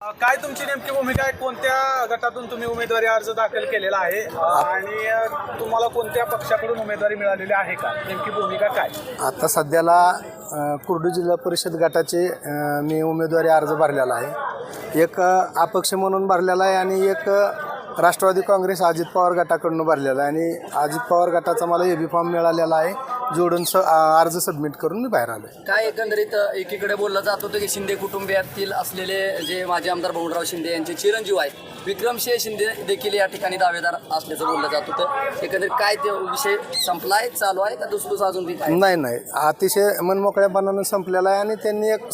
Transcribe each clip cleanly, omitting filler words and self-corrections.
काय तुमची नेमकी भूमिका आहे? कोणत्या गटातून तुम्ही उमेदवारी अर्ज दाखल केलेला आहे आणि तुम्हाला कोणत्या पक्षाकडून उमेदवारी मिळालेली आहे का? नेमकी भूमिका काय? आता सध्याला कुर्डू जिल्हा परिषद गटाचे मी उमेदवारी अर्ज भरलेला आहे. एक अपक्ष म्हणून भरलेला आहे आणि एक राष्ट्रवादी काँग्रेस अजित पवार गटाकडून भरलेला आहे आणि अजित पवार गटाचा मला एबी फॉर्म मिळालेला आहे. जोडून अर्ज सबमिट करून मी बाहेर आलो. काय एकंदरीत एकीकडे बोललं जात होतं की शिंदे कुटुंबियातील असलेले जे माजी आमदार बबनराव शिंदे यांचे चिरंजीव आहेत विक्रमसिंह शिंदे देखील या ठिकाणी दावेदार असल्याचं बोललं जात होतं. एकंदरीत काय ते विषय संपलाय, चालू आहे का दुसरं अजून बी काय? नाही, अतिशय मनमोकळ्यापणानं संपलेला आहे आणि त्यांनी एक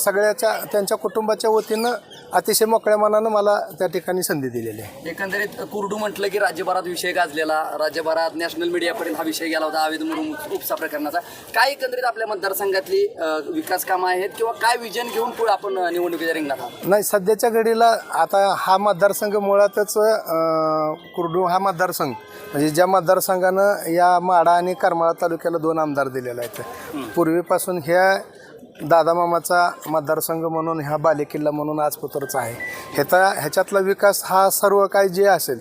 त्यांच्या कुटुंबाच्या वतीनं अतिशय मोकळ्या मनानं मला त्या ठिकाणी संधी दिलेली आहे. एकंदरीत कुर्डू म्हटलं की राज्यभरात विषय गाजलेला, राज्यभरात नॅशनल मीडियापर्यंत हा विषय गेला होता आवेद मुरुम उपसा प्रकरणाचा. काय एकंदरीत आपल्या मतदारसंघातली विकास कामं आहेत किंवा काय विजन घेऊन पुढे आपण निवडणुकीच्या रिंगणात आहात? नाही, सध्याच्या घडीला आता हा मतदारसंघ मुळातच कुर्डू हा मतदारसंघ म्हणजे ज्या मतदारसंघानं या माढा आणि करमाळा तालुक्याला 2 आमदार दिलेले आहेत. पूर्वीपासून ह्या दादामामाचा मतदारसंघ म्हणून ह्या बालेकिल्ला म्हणून आजपुतरचा आहे. ह्याच्यातला विकास हा सर्व काही जे असेल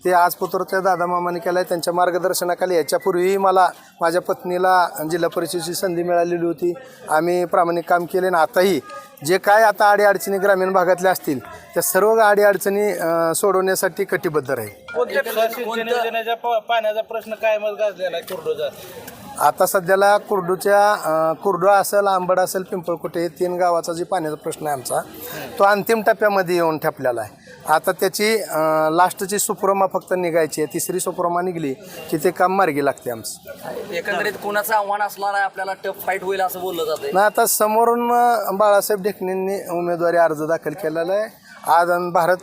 ते आजपुतरच्या दादामामाने केला आहे. त्यांच्या मार्गदर्शनाखाली याच्यापूर्वीही मला माझ्या पत्नीला जिल्हा परिषदेची संधी मिळालेली होती. आम्ही प्रामाणिक काम केले आणि आताही जे काय आता अडीअडचणी ग्रामीण भागातल्या असतील त्या सर्व अडीअडचणी सोडवण्यासाठी कटिबद्ध राहील. कोणत्या पाण्याचा प्रश्न काय मग गाजलेला आहे कुर्डूचा? आता सध्याला कुर्डू असेल, आंबड असेल, पिंपळकुटे हे 3 गावाचा जे पाण्याचा प्रश्न आहे आमचा तो अंतिम टप्प्यामध्ये येऊन ठेपलेला आहे. आता त्याची लास्टची सुप्रोमा फक्त निघायची आहे. 3री सुप्रोमा निघली की ते काम मार्गी लागते आमचं. एकंदरीत कोणाचं आव्हान असणार आहे, आपल्याला टफ फाईट होईल असं बोललं जातं ना. आता समोरून बाळासाहेब ढेकणेंनी उमेदवारी अर्ज दाखल केलेला आहे. आज भारत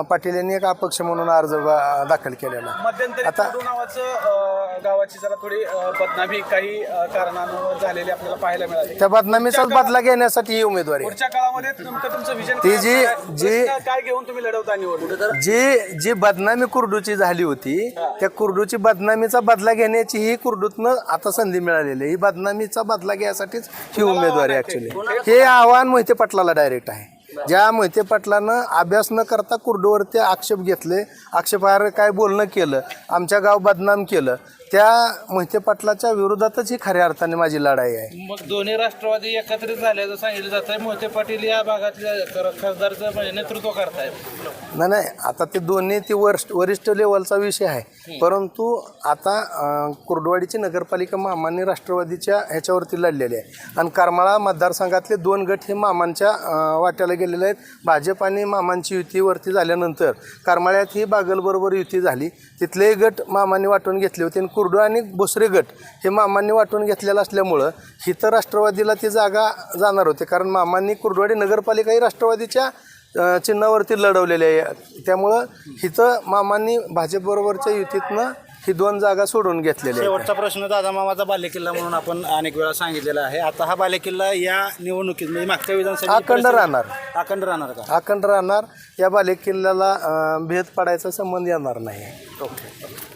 पाटील यांनी एक अपक्ष म्हणून अर्ज दाखल केलेला आहे. मध्यंतरी कुर्डू नावाचं गावाची जरा थोडी बदनामी काही कारणानं झालेली आपल्याला पाहायला मिळाली. त्या बदनामीचाच बदला घेण्यासाठी ही उमेदवारी पुढच्या काळामध्ये तुमचं विजन ती जी काय घेऊन तुम्ही लढवता निवडणूक? जी बदनामी कुर्डूची झाली होती त्या कुर्डूची बदनामीचा बदला घेण्याची ही कुर्डूतनं आता संधी मिळालेली आहे. ही बदनामीचा बदला घ्यायसाठीच ही उमेदवारी ऍक्च्युली. हे आव्हान मोहिते पाटलाला डायरेक्ट आहे. ज्या मोहिते पाटलानं अभ्यास न करता कुर्डूवरती आक्षेप घेतले, आक्षेपार्ह काय बोलणं केलं, आमच्या गाव बदनाम केलं, त्या मोहिते पाटलाच्या विरोधातच ही खऱ्या अर्थाने माझी लढाई आहे. मग दोन्ही राष्ट्रवादी एकत्रित झाल्याचं सांगितलं जात आहे. मोहिते पाटील या भागातल्या खासदारचं म्हणजे नेतृत्व करतायत. नाही, आता ते दोन्ही ती वरिष्ठ लेवलचा विषय आहे. परंतु आता कुर्डवाडीची नगरपालिका मामांनी राष्ट्रवादीच्या ह्याच्यावरती लढलेली आहे आणि करमाळा मतदारसंघातले 2 गट हे मामांच्या वाट्याला गेलेले आहेत. भाजप आणि मामांची युतीवरती झाल्यानंतर करमाळ्यात ही बागलबरोबर युती झाली. तिथलेही गट मामांनी वाटून घेतले होते आणि कुर्डू आणि बोसरे गट हे मामांनी वाटून घेतलेलं असल्यामुळं हिथं राष्ट्रवादीला ती जागा जाणार होते. कारण मामांनी कुर्डवाडी नगरपालिका ही राष्ट्रवादीच्या चिन्हावरती लढवलेली आहे. त्यामुळं हिथं मामांनी भाजपबरोबरच्या युतीतनं ही 2 जागा सोडून घेतलेल्या. शेवटचा प्रश्न दादामामाचा बालेकिल्ला म्हणून आपण अनेक वेळा सांगितलेला आहे. आता हा बालेकिल्ला या निवडणुकीत म्हणजे मागच्या विधानसभा अखंड राहणार का? अखंड राहणार. या बालेकिल्ल्याला भेद पडायचा संबंध येणार नाही. ओके.